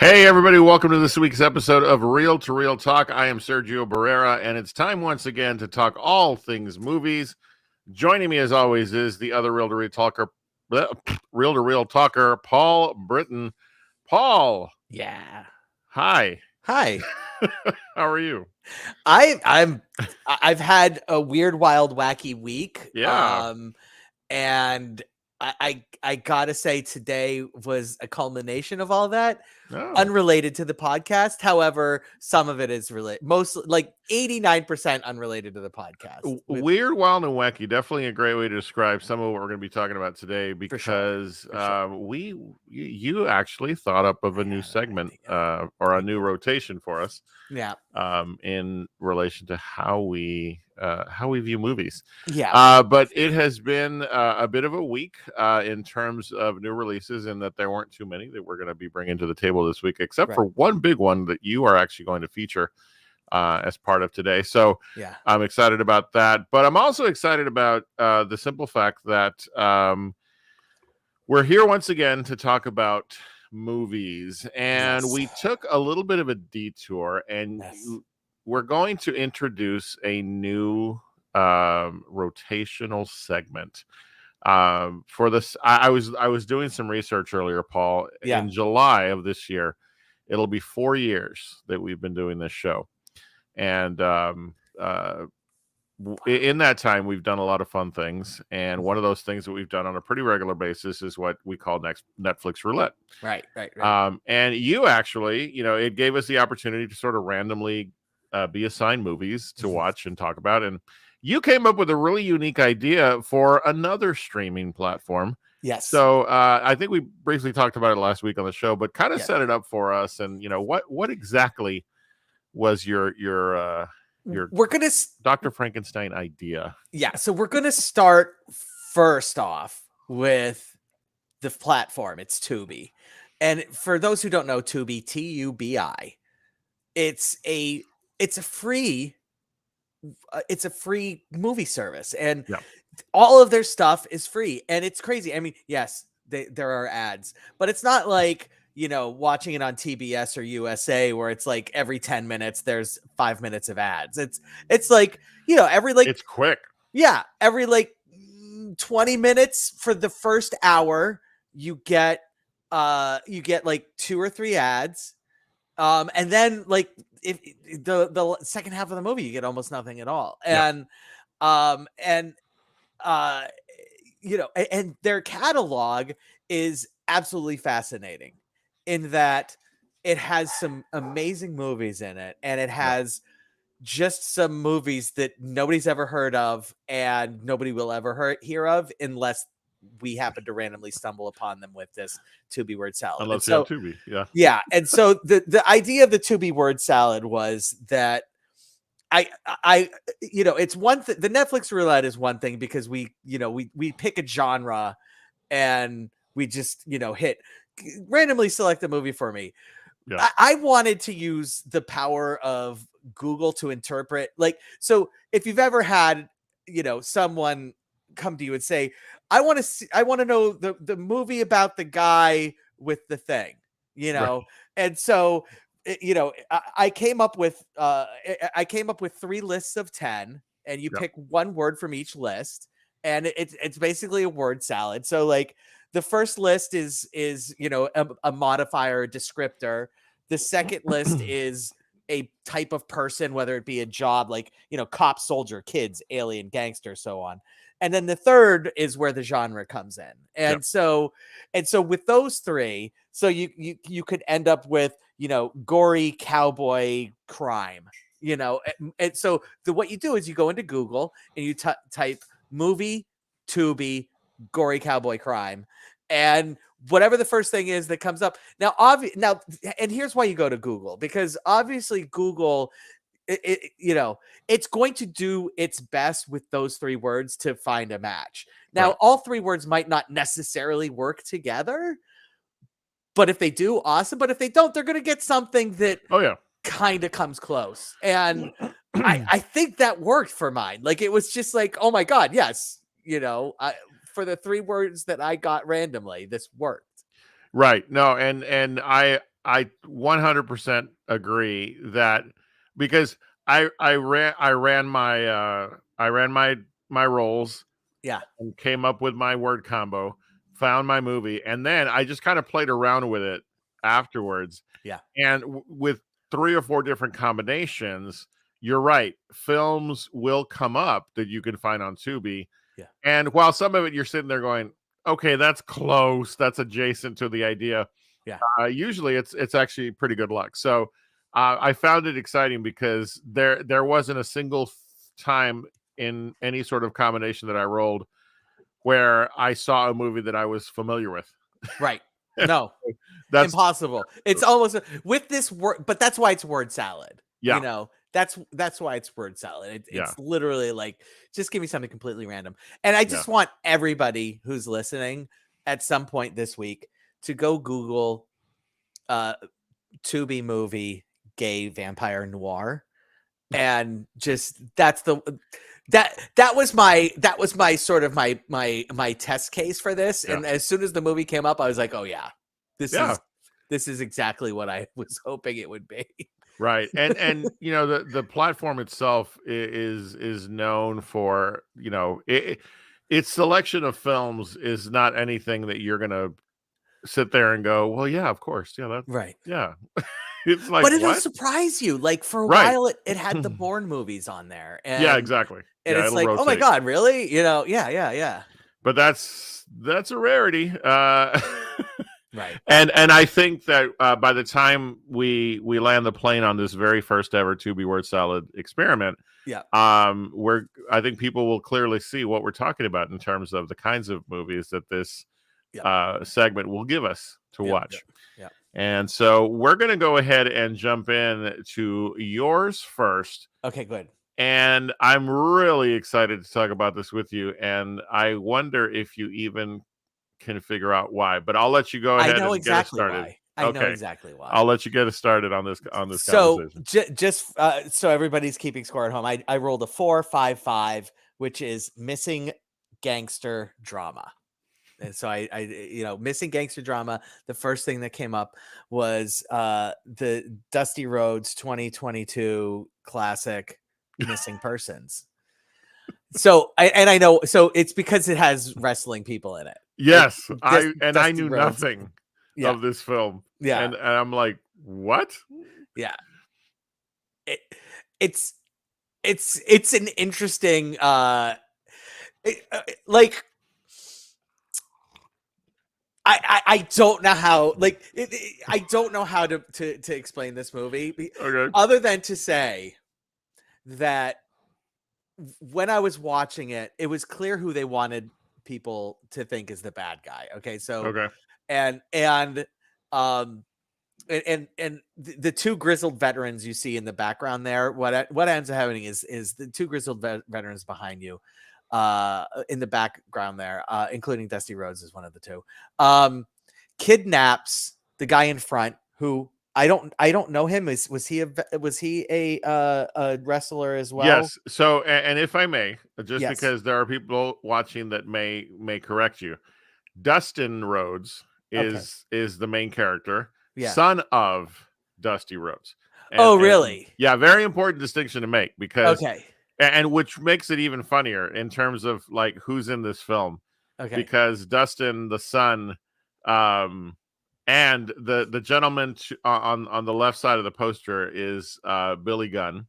Hey, everybody, welcome to this week's episode of Real to Real Talk. I am Sergio Barrera, and it's time once again to talk all things movies. Joining me, as always, is the other Real to Real Talker, Paul Britton. Paul. Yeah. Hi. Hi. How are you? I've had a weird, wild, wacky week. Yeah. And I gotta say today was a culmination of all that. Oh. Unrelated to the podcast. However, some of it is related. Mostly like 89% unrelated to the podcast. Weird, wild, and wacky. Definitely a great way to describe some of what we're going to be talking about today, because you actually thought up of a new segment or a new rotation for us. Yeah. In relation to how we view movies. Yeah. But it has been a bit of a week in terms of new releases, in that there weren't too many that we're going to be bringing to the table this week, except for one big one that you are actually going to feature as part of today. So yeah, I'm excited about that. But I'm also excited about the simple fact that we're here once again to talk about movies, and we took a little bit of a detour, and we're going to introduce a new rotational segment for this. I was doing some research earlier, Paul. In July of this year, it'll be 4 years that we've been doing this show, and in that time, we've done a lot of fun things, and one of those things that we've done on a pretty regular basis is what we call Netflix Roulette. Right. And you actually, it gave us the opportunity to sort of randomly be assigned movies to watch and talk about, and you came up with a really unique idea for another streaming platform. Yes. So I think we briefly talked about it last week on the show, but kind of set it up for us. And what exactly was your we're gonna Dr. Frankenstein idea? Yeah, so we're gonna start first off with the platform. It's Tubi, and for those who don't know, Tubi, Tubi, it's a free movie service, and all of their stuff is free, and it's crazy. I mean, yes, there are ads, but it's not like watching it on TBS or USA where it's like every 10 minutes there's 5 minutes of ads. It's like, every it's quick. Yeah, every 20 minutes for the first hour, you get like 2 or 3 ads. And then if the second half of the movie, you get almost nothing at all. And and their catalog is absolutely fascinating, in that it has some amazing movies in it, and it has just some movies that nobody's ever heard of and nobody will ever hear of unless we happen to randomly stumble upon them with this Tubi Word Salad. Unless you have Tubi, yeah. And so the idea of the Tubi Word Salad was that it's one thing. The Netflix Roulette is one thing because we pick a genre and we just randomly select a movie for me. I wanted to use the power of Google to interpret, so if you've ever had someone come to you and say, I want to know the movie about the guy with the thing, and so I came up with 3 lists of 10, and you pick one word from each list, and it's basically a word salad. So the first list is a modifier, a descriptor. The second list is a type of person, whether it be a job, cop, soldier, kids, alien, gangster, so on. And then the third is where the genre comes in. And so with those 3, so you could end up with, gory cowboy crime, and so what you do is you go into Google and you type movie, Tubi, gory cowboy crime, and whatever the first thing is that comes up. Now, and here's why you go to Google, because obviously Google, it's going to do its best with those 3 words to find a match. Now, all 3 words might not necessarily work together, but if they do, awesome. But if they don't, they're going to get something that kind of comes close. And I think that worked for mine. It was just oh my God, yes. For the 3 words that I got randomly, this worked. Right. No, and I 100% agree that because I ran my rolls Yeah. and came up with my word combo, found my movie, and then I just kind of played around with it afterwards. Yeah. And with 3 or 4 different combinations, you're right. Films will come up that you can find on Tubi. Yeah. And while some of it you're sitting there going, okay, that's close, that's adjacent to the idea. Yeah. Usually it's actually pretty good luck. So I found it exciting because there wasn't a single time in any sort of combination that I rolled where I saw a movie that I was familiar with. Right. No. That's impossible. It's almost with this word, but that's why it's word salad. Yeah. You know, that's why it's word salad. It's literally like, just give me something completely random. And I just want everybody who's listening at some point this week to go Google Tubi movie gay vampire noir, and just that was my sort of my test case for this. And as soon as the movie came up, I was like, oh yeah, this is exactly what I was hoping it would be. Right. And you know, the platform itself is known for, you know, its selection of films is not anything that you're gonna sit there and go, well, yeah, of course, yeah, that, Right. yeah. It's like, but it'll what? surprise you. Like for a while, it had the Bourne movies on there, and yeah, exactly. And yeah, it's like, oh my god, really? You know, yeah. But that's a rarity. Right. And I think that by the time we land the plane on this very first ever Tubi Word Salad experiment, I think people will clearly see what we're talking about in terms of the kinds of movies that this segment will give us to watch. Yeah. And so we're going to go ahead and jump in to yours first. Okay, good. And I'm really excited to talk about this with you. And I wonder if you even can figure out why. But I'll let you go ahead and get us started. Why. I know exactly why. I'll let you get us started on this so, conversation. Just so everybody's keeping score at home, I rolled a 4-5-5, which is missing gangster drama. And so I missing gangster drama. The first thing that came up was the Dusty Rhodes 2022 classic Missing Persons. So I know, so it's because it has wrestling people in it. Yes, I Dusty knew Rhodes. nothing of this film. Yeah, and I'm like, what? Yeah, it's an interesting like. I don't know how, like, I don't know how to explain this movie, other than to say that when I was watching it, it was clear who they wanted people to think is the bad guy. Okay, so and the 2 grizzled veterans you see in the background there, what ends up happening is the 2 grizzled veterans behind you in the background there, including Dusty Rhodes is one of the 2, kidnaps the guy in front, who I don't know him. Was he a wrestler as well? Yes. So, and if I may, just because there are people watching that may correct you, Dustin Rhodes is the main character, son of Dusty Rhodes. And, really? Yeah, very important distinction to make, because and which makes it even funnier in terms of like who's in this film. Because Dustin, the son, and the gentleman on the left side of the poster is Billy Gunn.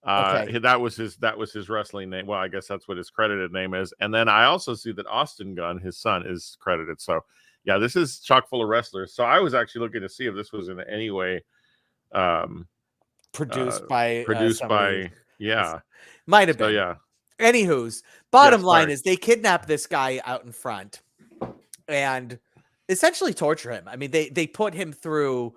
That was his wrestling name. Well, I guess that's what his credited name is. And then I also see that Austin Gunn, his son, is credited. So yeah, this is chock full of wrestlers. So I was actually looking to see if this was in any way produced by might have been. So, yeah. Anywho's bottom line is they kidnap this guy out in front and essentially torture him. I mean, they put him through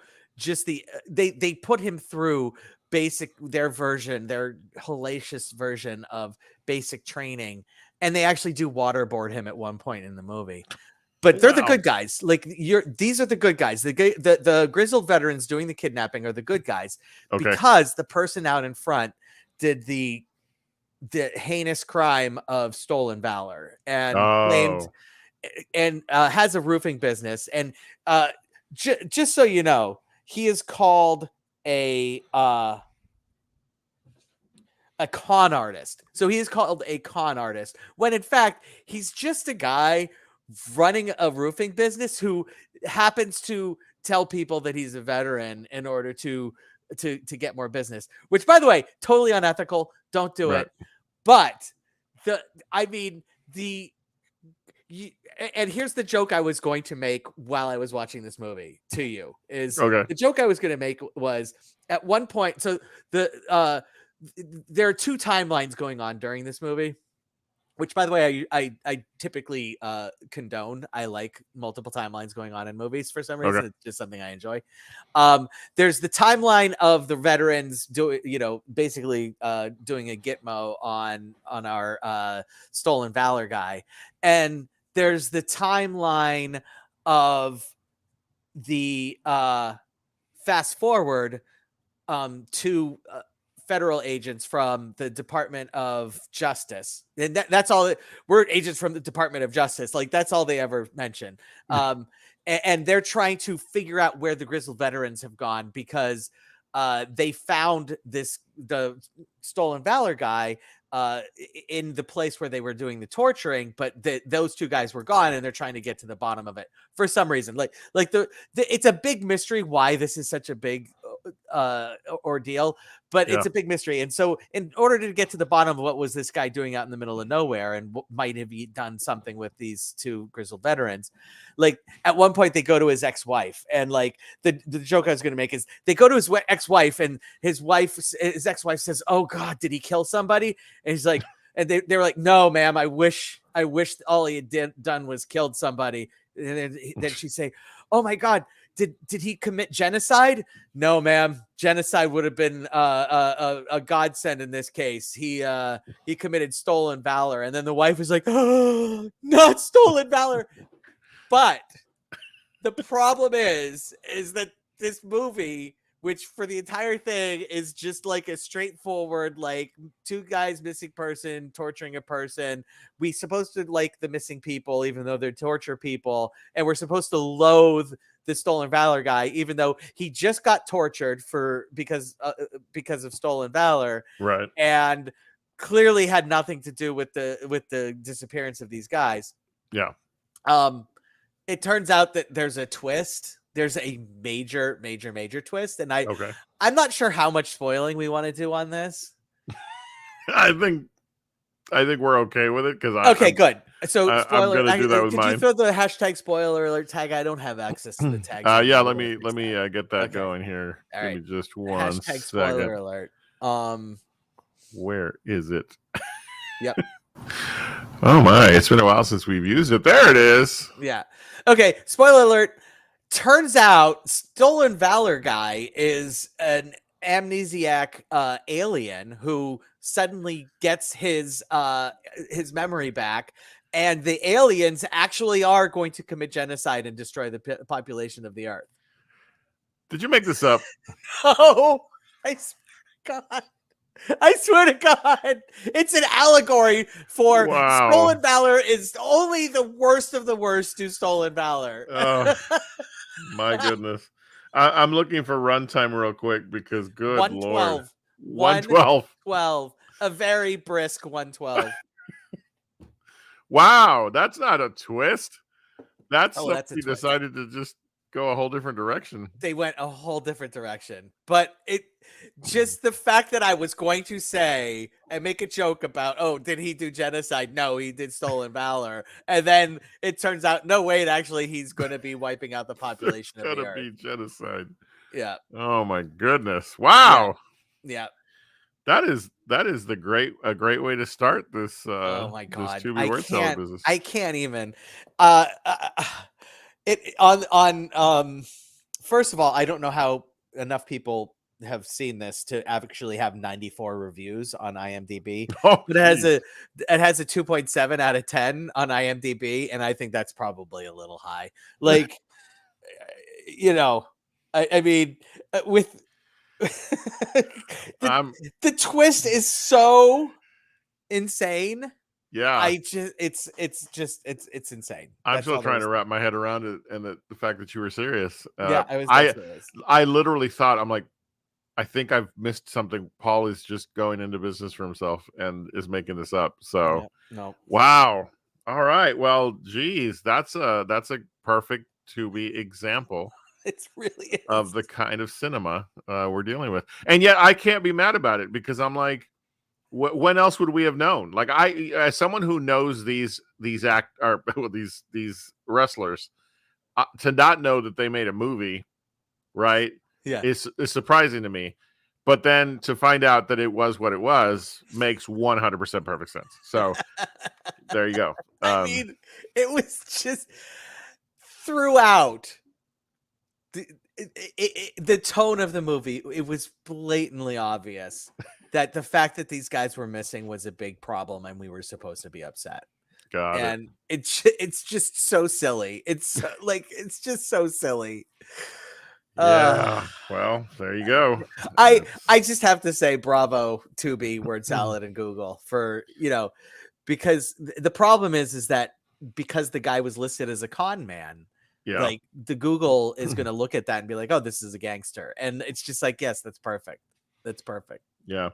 they put him through their hellacious version of basic training, and they actually do waterboard him at one point in the movie. But they're the good guys. Like these are the good guys. The grizzled veterans doing the kidnapping are the good guys, because the person out in front did the heinous crime of stolen valor and claimed and has a roofing business. And just so you know, he is called a con artist. So he is called a con artist when in fact he's just a guy running a roofing business who happens to tell people that he's a veteran in order to get more business, which by the way, totally unethical. Don't do it. But and here's the joke I was going to make while I was watching this movie to you is the joke I was going to make was at one point. So there are two timelines going on during this movie, which by the way, I typically condone. I like multiple timelines going on in movies for some reason. It's just something I enjoy. There's the timeline of the veterans basically doing a gitmo on our stolen valor guy. And there's the timeline of the fast forward to federal agents from the Department of Justice. And that's all. We're agents from the Department of Justice. Like that's all they ever mention. And they're trying to figure out where the grizzled veterans have gone because they found the stolen valor guy in the place where they were doing the torturing, but those two guys were gone, and they're trying to get to the bottom of it for some reason. It's a big mystery why this is such a big ordeal, but it's a big mystery. And so in order to get to the bottom of what was this guy doing out in the middle of nowhere and what might have he done something with these two grizzled veterans, like at one point they go to his ex-wife, and like the joke I was going to make is they go to his ex-wife, and his ex-wife says, "Oh God, did he kill somebody?" And he's like, and they were like, "No, ma'am, I wish all he had done was killed somebody." And then she'd say, "Oh my God, did he commit genocide?" "No, ma'am, genocide would have been a godsend in this case. He committed stolen valor." And then the wife was like, "Oh, not stolen valor." But the problem is that this movie, which for the entire thing is just like a straightforward, like two guys missing person, torturing a person. We're supposed to like the missing people, even though they're torture people. And we're supposed to loathe the stolen valor guy, even though he just got tortured because of stolen valor. Right. And clearly had nothing to do with the disappearance of these guys. Yeah. It turns out that there's a twist. There's a major twist, and I'm not sure how much spoiling we want to do on this. I think we're okay with it because good. So spoiler. I'm gonna do that with mine. Could you throw the hashtag spoiler alert tag? I don't have access to the tag. Yeah, let me get that going here. All Give right. me just one hashtag second. Spoiler alert. Where is it? Yep. Oh my! It's been a while since we've used it. There it is. Yeah. Okay. Spoiler alert. Turns out stolen valor guy is an amnesiac alien who suddenly gets his memory back, and the aliens actually are going to commit genocide and destroy the population of the earth. Did you make this up? Oh, I swear to God, it's an allegory for stolen valor is only the worst of the worst to stolen valor. Oh, my goodness. I'm looking for runtime real quick because good 112. Lord. 112. A very brisk 112. Wow, that's not a twist. That's he decided to just go a whole different direction. They went a whole different direction. But just the fact that I was going to say and make a joke about, oh, did he do genocide? No, he did stolen valor. And then it turns out, no, wait, actually, he's going to be wiping out the population of the earth. It's going to be genocide. Yeah. Oh my goodness. Wow. Yeah. That is a great way to start this. Oh my God. This Tubi Word Salad business. I can't even. First of all, I don't know how enough people have seen this to actually have 94 reviews on IMDb. But it has a 2.7 out of 10 on IMDb, and I think that's probably a little high. Like, I mean, with the twist is so insane Yeah. it's insane. I'm That's still all there trying is to to wrap my head around it, and the fact that you were serious. it. Yeah, I was dead serious. I literally thought, I'm like, I think I've missed something. Paul is just going into business for himself and is making this up. So, No. wow. All right. Well, geez, that's a perfect Tubi example It really of is. the kind of cinema we're dealing with, and yet I can't be mad about it because I'm like, when else would we have known? Like, I, as someone who knows these act or well, these wrestlers, to not know that they made a movie, right, Yeah. is surprising to me. But then to find out that it was what it was makes 100% perfect sense. So there you go. I mean, it was just throughout the tone of the movie. It was blatantly obvious that the fact that these guys were missing was a big problem, and we were supposed to be upset. Got it. And it's just so silly. It's like it's just so silly. Yeah. Well, there you go. I just have to say bravo Tubi Word Salad and Google for, because the problem is that because the guy was listed as a con man, Yeah. like the Google is going to look at that and be like, oh, this is a gangster. And it's just like, yes, that's perfect. That's perfect. Yeah.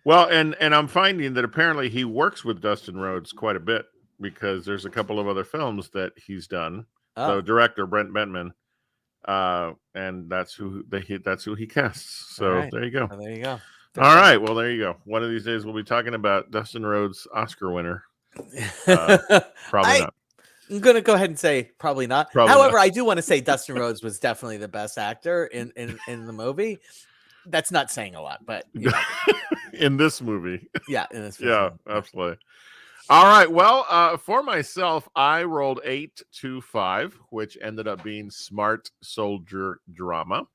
Well, and I'm finding that apparently he works with Dustin Rhodes quite a bit because there's a couple of other films that he's done. The director Brent Bentman, and that's who he casts. So right. there you go. Oh, there you go. All right. Well, there you go. One of these days we'll be talking about Dustin Rhodes, Oscar winner. Probably not. I'm gonna go ahead and say probably not. However, I do want to say Dustin Rhodes was definitely the best actor in the movie. That's not saying a lot, but in this movie, yeah, in this movie. Yeah, absolutely. All right. Well, for myself, I rolled 8-5, which ended up being Smart Soldier Drama.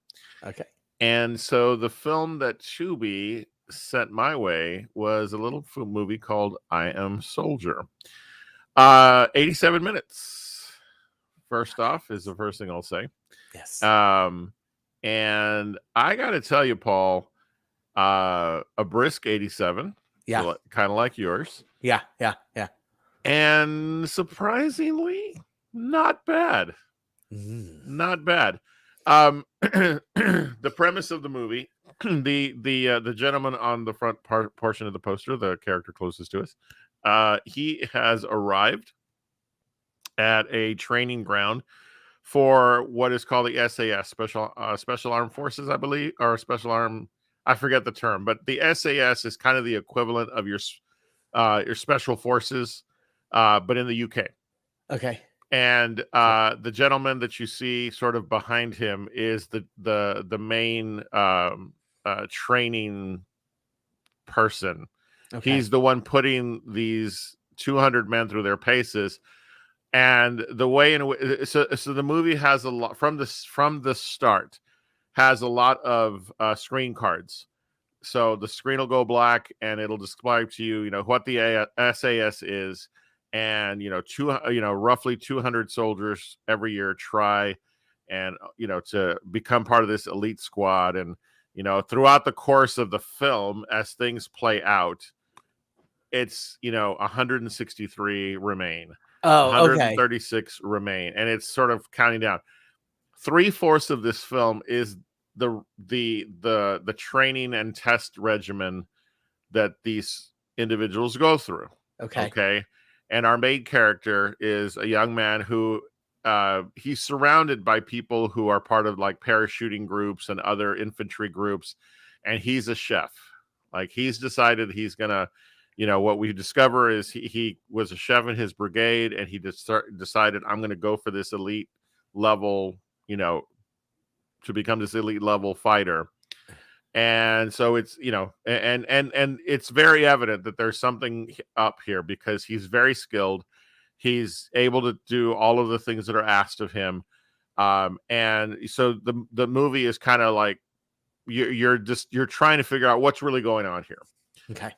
Okay. And so the film that Tubi sent my way was a little movie called I Am Soldier. 87 minutes. First off is the first thing I'll say. Yes. And I got to tell you, Paul, a brisk 87. Yeah. So kind of like yours. Yeah. And surprisingly, not bad. Not bad. The premise of the movie, the gentleman on the front portion of the poster, the character closest to us, he has arrived at a training ground for what is called the SAS, Special Armed Forces, I believe, or Special Arm. I forget the term, but the SAS is kind of the equivalent of your special forces, but in the UK. Okay. And the gentleman that you see sort of behind him is the main training person. Okay. He's the one putting these 200 men through their paces. And the way in which so the movie has a lot from the start has a lot of screen cards. So the screen will go black and it'll describe to you, what the SAS is, and roughly 200 soldiers every year try and to become part of this elite squad. And throughout the course of the film, as things play out, it's 163 remain. 136 remain, and it's sort of counting down. 3/4 of this film is the training and test regimen that these individuals go through. Okay. And our main character is a young man who he's surrounded by people who are part of like parachuting groups and other infantry groups, and he's a chef. Like, he's decided he's gonna, what we discover is he was a chef in his brigade, and he decided, I'm going to go for this elite level, to become this elite level fighter. And so it's, and it's very evident that there's something up here because he's very skilled. He's able to do all of the things that are asked of him. And so the movie is kind of like, you're trying to figure out what's really going on here. Okay.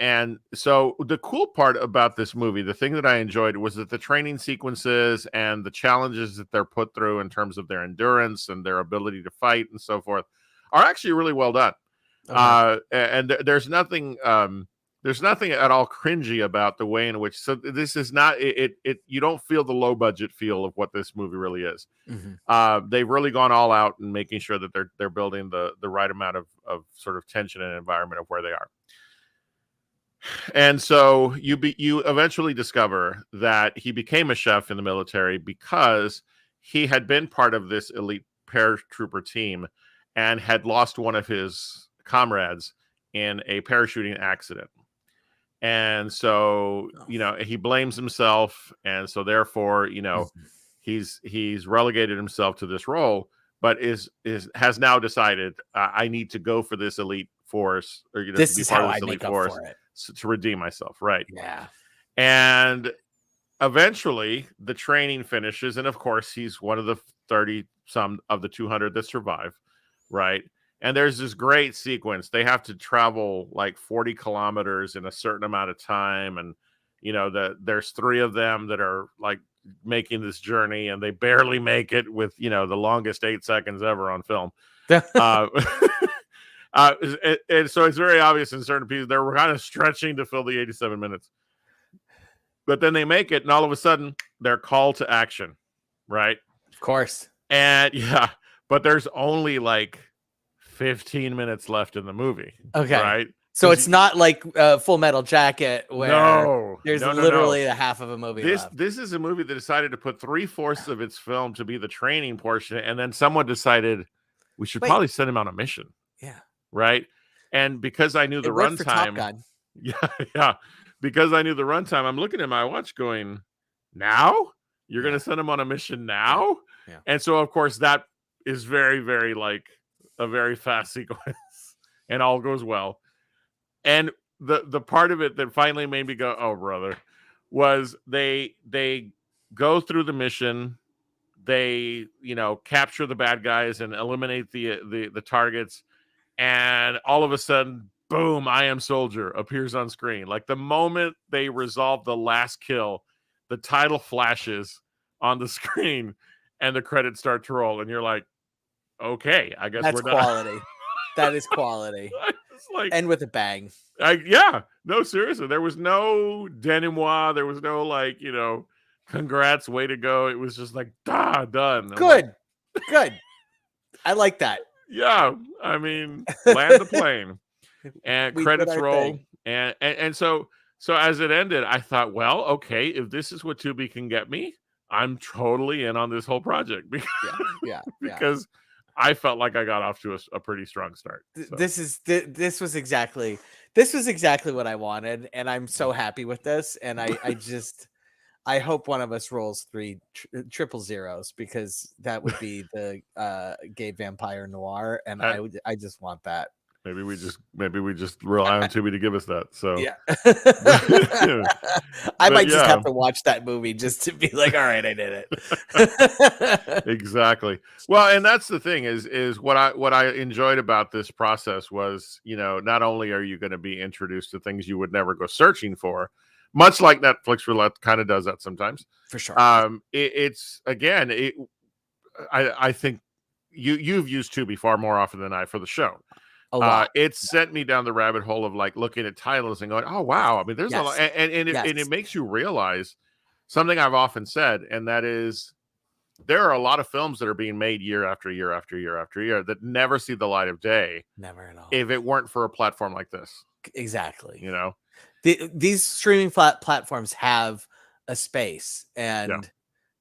And so the cool part about this movie, the thing that I enjoyed, was that the training sequences and the challenges that they're put through in terms of their endurance and their ability to fight and so forth are actually really well done. Okay. And there's nothing there's nothing at all cringy about the way in which. So this is not it. You don't feel the low budget feel of what this movie really is. They've really gone all out in making sure that they're building the right amount of sort of tension and environment of where they are. And so you eventually discover that he became a chef in the military because he had been part of this elite paratrooper team and had lost one of his comrades in a parachuting accident. And so, he blames himself. And so therefore, he's relegated himself to this role, but has now decided I need to go for this elite force, or this to be is part how of this I elite make force up for it. to redeem myself, right? Yeah. And eventually the training finishes, and of course he's one of the 30 some of the 200 that survive, right? And there's this great sequence. They have to travel like 40 kilometers in a certain amount of time, and there's 3 of them that are like making this journey, and they barely make it with the longest 8 seconds ever on film. And so it's very obvious in certain pieces they're kind of stretching to fill the 87 minutes. But then they make it, and all of a sudden they're called to action, right? Of course. And but there's only like 15 minutes left in the movie. Okay. Right? So it's not like Full Metal Jacket where there's literally the half of a movie left. This is a movie that decided to put 3/4 of its film to be the training portion, and then someone decided we should probably send him on a mission. Yeah. Right? And because I knew the runtime. Yeah. Because I knew the runtime, I'm looking at my watch going, now? You're going to send him on a mission now? Yeah. And so, of course, that is very, very like a very fast sequence, and all goes well. And the part of it that finally made me go, oh, brother, was they go through the mission. They, capture the bad guys and eliminate the targets. And all of a sudden, boom, I Am Soldier appears on screen. Like the moment they resolve the last kill, the title flashes on the screen and the credits start to roll. And you're like, okay, I guess we're done. That's quality. That is quality. And with a bang. No, seriously. There was no denouement. There was no congrats, way to go. It was just like, done. Good. Good. I like that. Yeah. I mean, land the plane. And credits roll, and so as it ended, I thought, well, okay, if this is what Tubi can get me, I'm totally in on this whole project because I felt like I got off to a pretty strong start. So. This was exactly what I wanted, and I'm so happy with this. And I hope one of us rolls 3 triple zeros, because that would be the gay vampire noir, and I just want that. Maybe we just rely on Tubi to give us that. So yeah, I might just have to watch that movie just to be like, all right, I did it. Exactly. Well, and that's the thing is what I enjoyed about this process was, not only are you going to be introduced to things you would never go searching for, much like Netflix Roulette kind of does that sometimes. For sure. I think you've used Tubi far more often than I for the show. It sent me down the rabbit hole of like looking at titles and going, oh wow, I mean, there's a lot, and it makes you realize something I've often said, and that is there are a lot of films that are being made year after year after year after year that never see the light of day. Never at all. If it weren't for a platform like this. Exactly. These streaming platforms have a space, and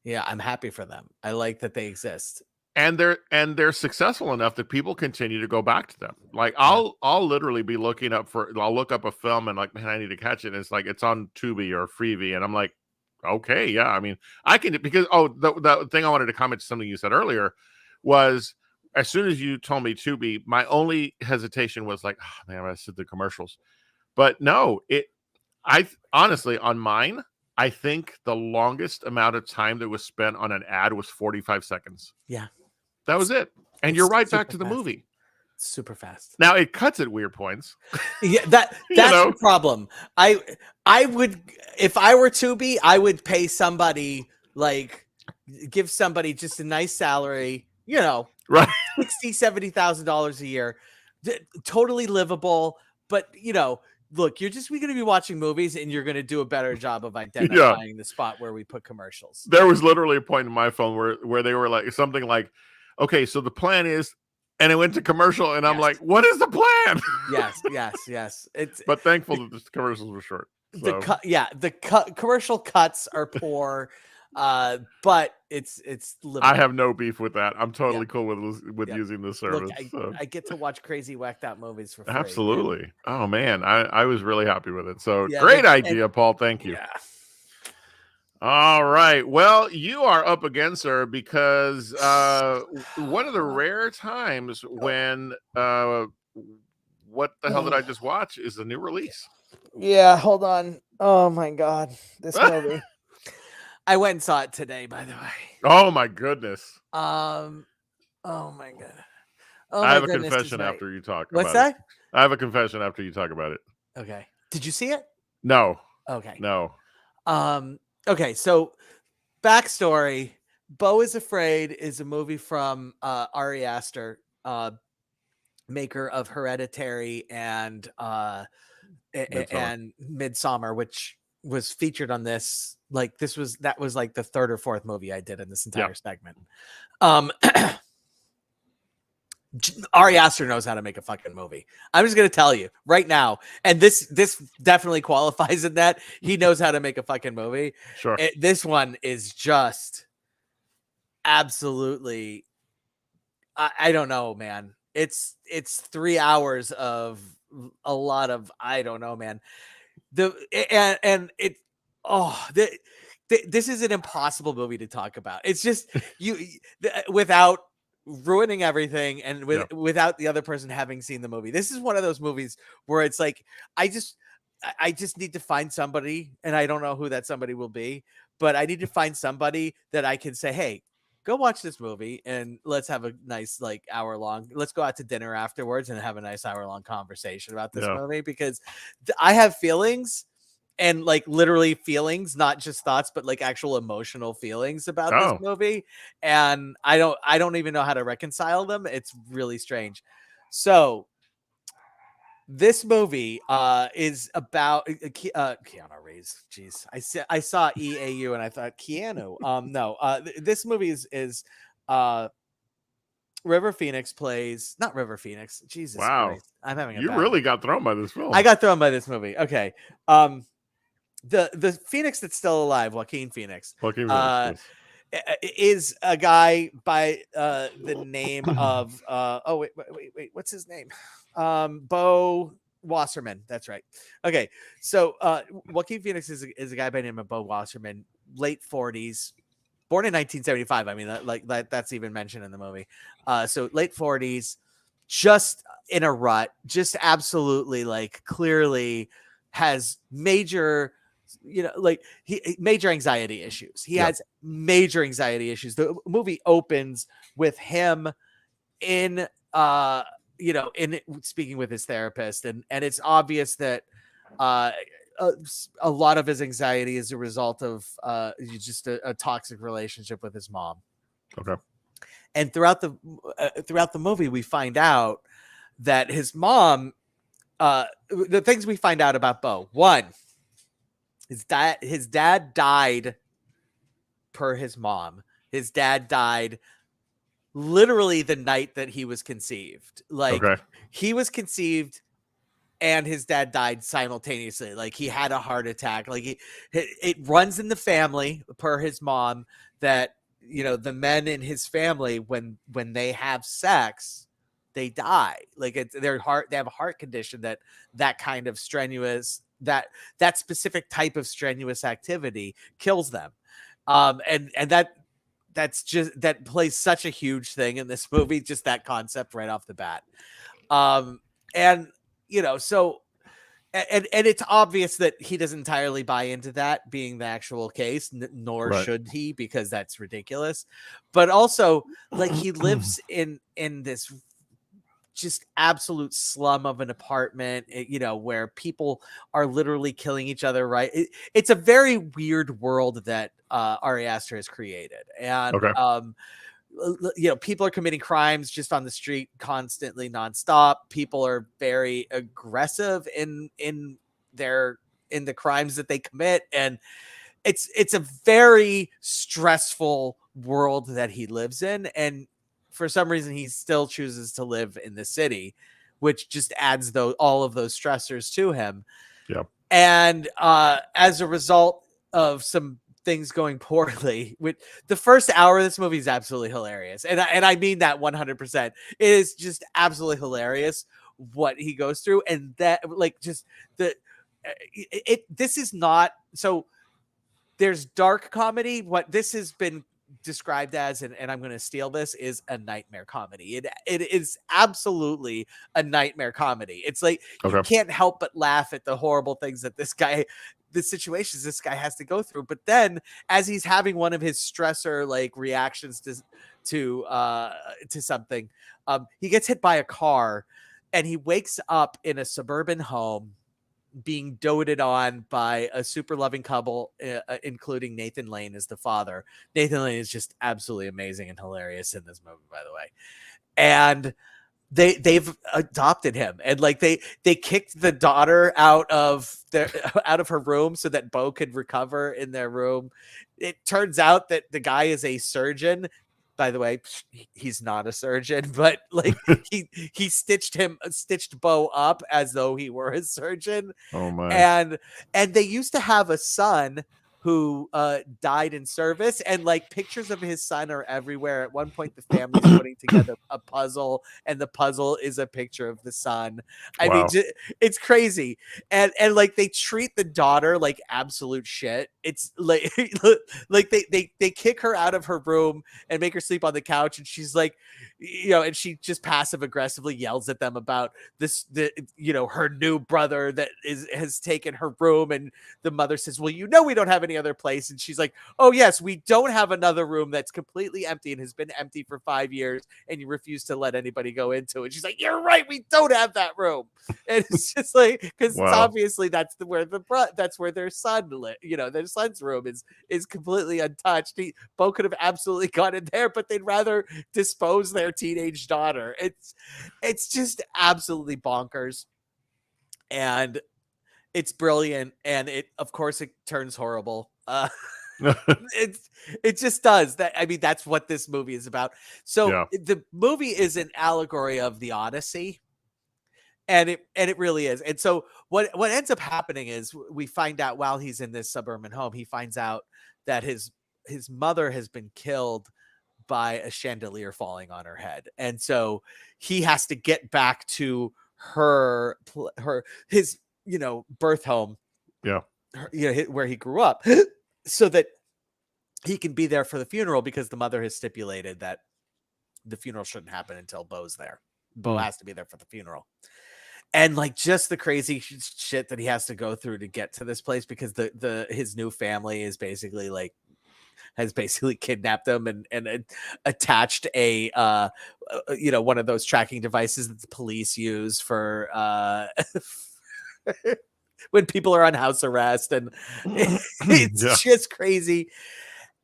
I'm happy for them. I like that they exist. And they're successful enough that people continue to go back to them. Like I'll literally be I'll look up a film and like, man, I need to catch it. And it's like, it's on Tubi or Freevee. And I'm like, okay, yeah. I mean, I can, because, the thing I wanted to comment to something you said earlier was, as soon as you told me Tubi, my only hesitation was like, oh man, I said the commercials. But no, I honestly, on mine, I think the longest amount of time that was spent on an ad was 45 seconds. Yeah. That was it. And you're right back to the movie. Super fast. Now it cuts at weird points. Yeah, that's the problem. I would, if I were Tubi, I would pay somebody, like, give somebody just a nice salary, right, $60,000-$70,000 a year, totally livable. But look, you're just going to be watching movies, and you're going to do a better job of identifying the spot where we put commercials. There was literally a point in my phone where they were like something like, okay, so the plan is, and it went to commercial, and I'm like, what is the plan? Yes. It's but thankful that the commercials were short. So. The commercial cuts are poor, but it's. Limited. I have no beef with that. I'm totally cool with using this service. Look, I get to watch crazy whacked out movies for free. Absolutely. Man. Oh man, I was really happy with it. So great idea, Paul. Thank you. Yeah. All right. Well, you are up again, sir, because one of the rare times when what the hell did I just watch is a new release. Yeah, hold on. Oh my god, this movie. I went and saw it today, by the way. Oh my goodness. Oh my god. I have a confession after you talk. What's that? I have a confession after you talk about it. Okay. Did you see it? No. Okay. No. Okay, so backstory: Beau is Afraid is a movie from Ari Aster, maker of Hereditary and Midsommar, which was featured on this. Like that was like the third or fourth movie I did in this entire segment. Ari Aster knows how to make a fucking movie. I'm just gonna tell you right now, and this definitely qualifies in that he knows how to make a fucking movie. Sure. This one is just absolutely. I don't know, man. It's 3 hours of a lot of I don't know, man. This is an impossible movie to talk about. It's just without ruining everything and without the other person having seen the movie. This is one of those movies where it's like I just need to find somebody, and I don't know who that somebody will be, but I need to find somebody that I can say, hey, go watch this movie and let's have a nice like hour long. Let's go out to dinner afterwards and have a nice hour long conversation about this movie, because I have feelings, and like literally feelings, not just thoughts, but like actual emotional feelings about this movie. And I don't even know how to reconcile them. It's really strange. So this movie is about Keanu Reeves. Jeez, I saw EAU and I thought Keanu. This movie is River Phoenix plays, not River Phoenix. Jesus Christ, I'm having a. You really got thrown by this film. I got thrown by this movie. Okay, the Phoenix that's still alive, Joaquin Phoenix. Is a guy by the name of wait, what's his name? Beau Wasserman. That's right. Okay, so Joaquin Phoenix is a guy by the name of Beau Wasserman, late 40s, born in 1975. I mean, that's even mentioned in the movie. So late 40s, just in a rut, just absolutely like clearly has major. Major anxiety issues. He has major anxiety issues. The movie opens with him in speaking with his therapist, and it's obvious that a lot of his anxiety is a result of just a toxic relationship with his mom. Okay. And throughout the movie, we find out that his mom, the things we find out about Beau, one, his dad died per his mom. His dad died literally the night that he was conceived. He was conceived and his dad died simultaneously. Like he had a heart attack. Like it runs in the family per his mom that, the men in his family, when they have sex, they die. Like they have a heart condition that kind of strenuous, that specific type of strenuous activity kills them. And that plays such a huge thing in this movie, just that concept right off the bat. And it's obvious that he doesn't entirely buy into that being the actual case, nor should he, because that's ridiculous. But also, like, he lives in this just absolute slum of an apartment, where people are literally killing each other. Right. It's a very weird world that Ari Aster has created. And, people are committing crimes just on the street constantly, nonstop. People are very aggressive in the crimes that they commit, and it's a very stressful world that he lives in, and for some reason he still chooses to live in the city, which just adds all of those stressors to him. Yep. And as a result of some things going poorly, with the first hour of this movie is absolutely hilarious, and I mean that 100%. It is just absolutely hilarious what he goes through, and that just the this is not so. There's dark comedy. What this has been described as, and I'm going to steal this, is a nightmare comedy. It is absolutely a nightmare comedy. It's like you can't help but laugh at the horrible things that the situations this guy has to go through. But then, as he's having one of his stressor reactions to something, he gets hit by a car, and he wakes up in a suburban home, being doted on by a super loving couple, including Nathan Lane as the father. Nathan Lane is just absolutely amazing and hilarious in this movie, by the way. And they've adopted him, and they kicked the daughter out of her room so that Beau could recover in their room. It turns out that the guy is a surgeon. By the way, he's not a surgeon, but he stitched Beau up as though he were a surgeon. Oh my! And they used to have a son who died in service, and pictures of his son are everywhere. At one point, the family's putting together a puzzle, and the puzzle is a picture of the son. I mean, it's crazy, and they treat the daughter like absolute shit. It's they kick her out of her room and make her sleep on the couch, and she's and she just passive aggressively yells at them about her new brother that has taken her room, and the mother says, well, we don't have any other place, and she's like, oh yes, we don't have another room that's completely empty and has been empty for 5 years, and you refuse to let anybody go into it. She's like, you're right, we don't have that room. And it's just because obviously that's where their son their son's room is completely untouched. Beau could have absolutely gone in there, but they'd rather dispose their teenage daughter. It's just absolutely bonkers, and it's brilliant, and of course it turns horrible. It just does that. I mean, that's what this movie is about. So the movie is an allegory of the Odyssey, and it really is. And so what ends up happening is we find out while he's in this suburban home, he finds out that his mother has been killed by a chandelier falling on her head, and so he has to get back to his birth home, where he grew up, so that he can be there for the funeral, because the mother has stipulated that the funeral shouldn't happen until Beau's there. Beau has to be there for the funeral. And just the crazy shit that he has to go through to get to this place, because his new family is basically has basically kidnapped him and attached a one of those tracking devices that the police use for when people are on house arrest, and it's just crazy.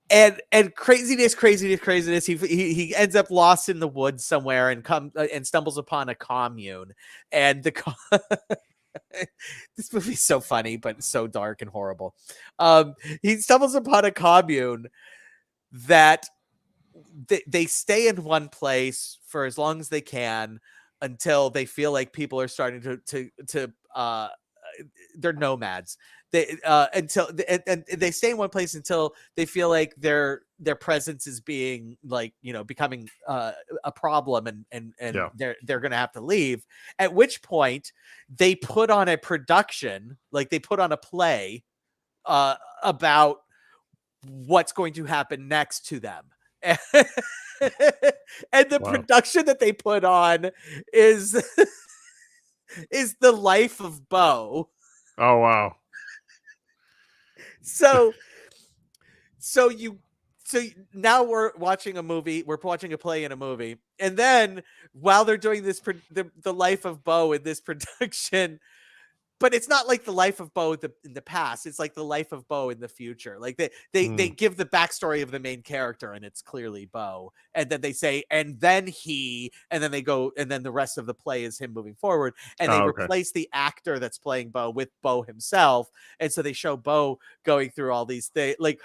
And craziness. He ends up lost in the woods somewhere, and stumbles upon a commune. And this movie's so funny, but so dark and horrible. He stumbles upon a commune that they stay in one place for as long as they can, until they feel like people are starting to they're nomads. They they stay in one place until they feel like their presence is being becoming a problem, and they're gonna have to leave. At which point they put on a production, they put on a play about what's going to happen next to them. And the production that they put on is the life of Beau. Oh wow. So now we're watching a movie. We're watching a play in a movie, and then while they're doing this, the life of Beau in this production, but it's not like the life of Beau in the past. It's like the life of Beau in the future. Like they give the backstory of the main character, and it's clearly Beau. And then they say, and then they go, and then the rest of the play is him moving forward. And they replace the actor that's playing Beau with Beau himself. And so they show Beau going through all these things. Like,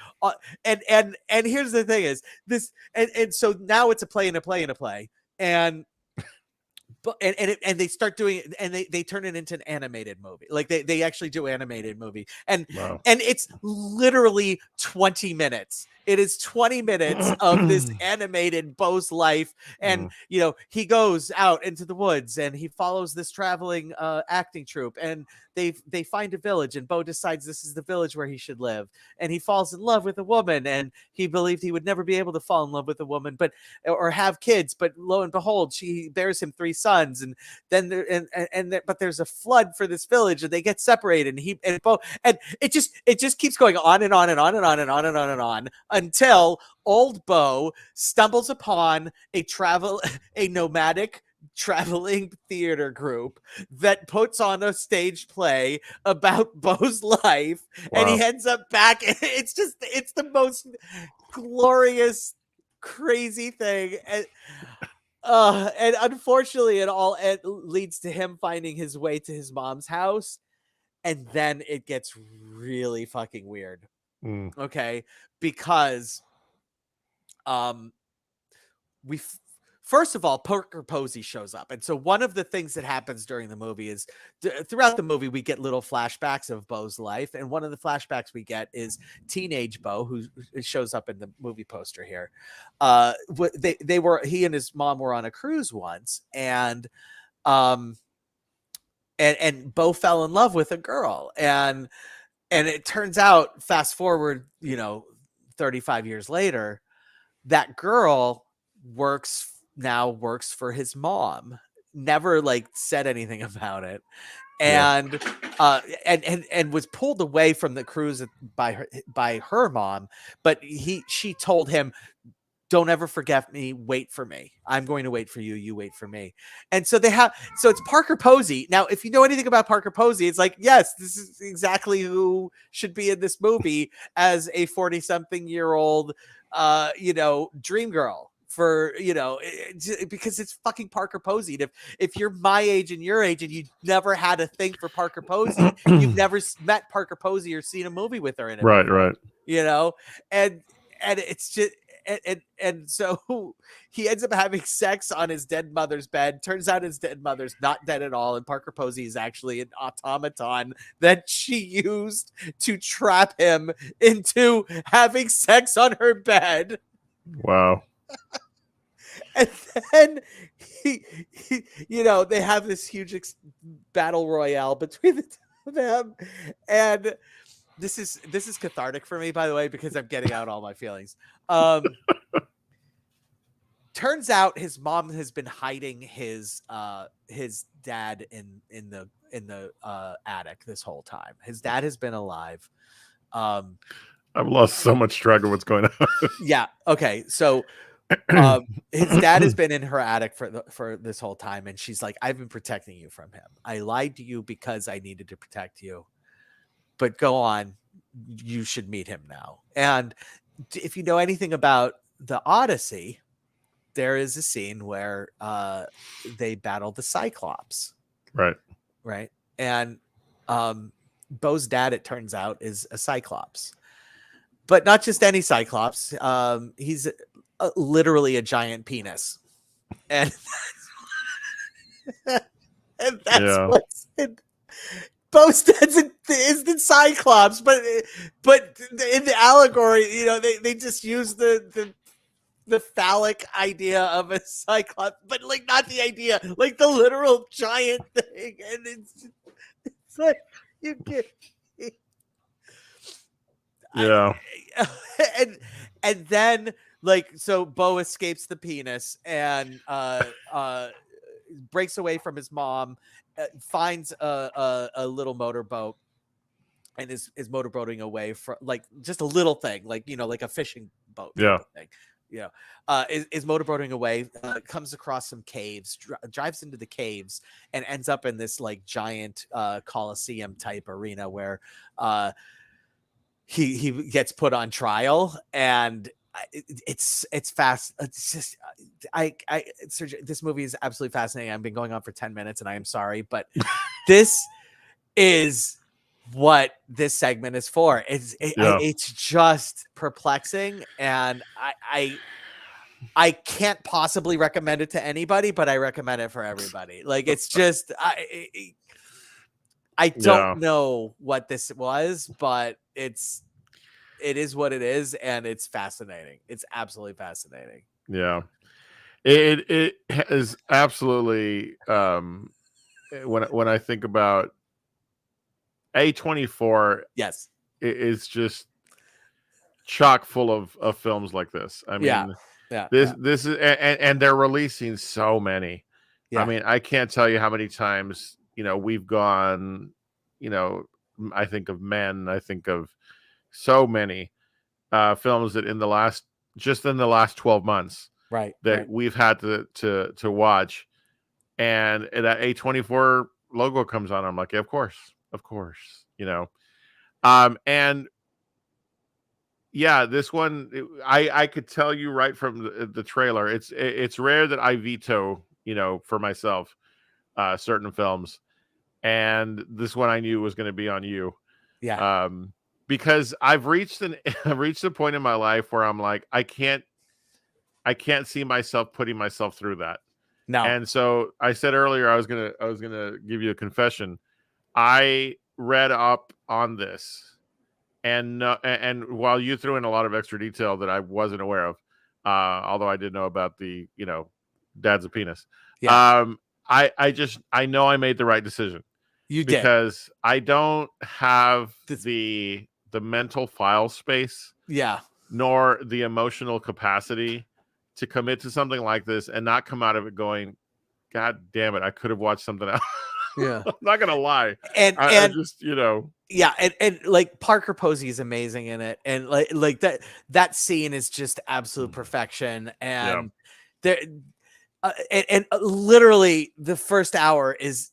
and here's the thing is this, and so now it's a play and a play and a play. And they start doing it, and they turn it into an animated movie. Like they actually do animated movie, and it's literally 20 minutes. It is 20 minutes of this animated Beau's life. And, he goes out into the woods and he follows this traveling acting troupe, and they find a village, and Beau decides this is the village where he should live. And he falls in love with a woman, and he believed he would never be able to fall in love with a woman, or have kids. But lo and behold, she bears him 3 sons. And then but there's a flood for this village, and they get separated, and Beau, and it just keeps going on and on and on and on and on and on and on, until old Beau stumbles upon a nomadic traveling theater group that puts on a stage play about Beau's life. And he ends up back. It's the most glorious, crazy thing. And unfortunately, it leads to him finding his way to his mom's house. And then it gets really fucking weird. Okay, because first of all, Parker Posey shows up. And so one of the things that happens during the movie is throughout the movie, we get little flashbacks of Beau's life. And one of the flashbacks we get is teenage Beau, who shows up in the movie poster here. He and his mom were on a cruise once, and Beau fell in love with a girl. And it turns out, fast forward, 35 years later, that girl works for his mom. Never said anything about it. And was pulled away from the cruise by her mom. But she told him, don't ever forget me. Wait for me. I'm going to wait for you. You wait for me. And so it's Parker Posey. Now, if you know anything about Parker Posey, it's like, yes, this is exactly who should be in this movie as a 40-something-year-old, dream girl because it's fucking Parker Posey. And if you're my age and your age and you never had a thing for Parker Posey, you've never met Parker Posey or seen a movie with her in it. Right. And it's just, and so he ends up having sex on his dead mother's bed. Turns out his dead mother's not dead at all, and Parker Posey is actually an automaton that she used to trap him into having sex on her bed. Wow. And then they have this huge battle royale between the two of them, and this is cathartic for me, by the way, because I'm getting out all my feelings. Turns out his mom has been hiding his dad in the attic this whole time. His dad has been alive. I've lost so much track of what's going on. Yeah. Okay. So his dad has been in her attic for this whole time, and she's like, I've been protecting you from him. I lied to you because I needed to protect you. But go on, you should meet him now. And if you know anything about the Odyssey, there is a scene where they battle the Cyclops. Right. And Beau's dad, it turns out, is a Cyclops. But not just any Cyclops. He's literally a giant penis. And that's what's in Beau's dad is the Cyclops, but in the allegory, they just use the phallic idea of a Cyclops, but not the idea, the literal giant thing. And it's like, you get, and then so Beau escapes the penis and breaks away from his mom, finds a little motorboat, and is motorboating away from just a little thing, like a fishing boat thing. is motorboating away, comes across some caves, drives into the caves, and ends up in this like giant Coliseum type arena where he gets put on trial, and it's fast. It's just Sergio, this movie is absolutely fascinating. I've been going on for 10 minutes, and I am sorry, but this is what this segment is for. It's just perplexing, and I can't possibly recommend it to anybody, but I recommend it for everybody. Like, it's just I don't know what this was, but it is what it is, and it's fascinating. It's absolutely fascinating. Yeah. It is absolutely when I think about A24, yes, it is just chock full of films like this. I mean, this is and they're releasing so many. I mean, I can't tell you how many times, we've gone, I think of Men, I think of so many films that in the last 12 months, that we've had to watch, and that A24 logo comes on. I'm like, yeah, of course, and yeah, this one, I could tell you right from the trailer. It's rare that I veto, for myself, certain films, and this one I knew was going to be on you. Yeah. Because I've reached a point in my life where I'm like, I can't see myself putting myself through that. No. And so I said earlier, I was gonna give you a confession. I read up on this, and while you threw in a lot of extra detail that I wasn't aware of, although I did know about the dad's a penis. Yeah. I know I made the right decision. You did, because I don't have the mental file space, nor the emotional capacity to commit to something like this and not come out of it going, God damn it, I could have watched something else. Yeah. I'm not gonna lie. And I just, yeah, and like Parker Posey is amazing in it, and like that scene is just absolute perfection, and there. And literally the first hour is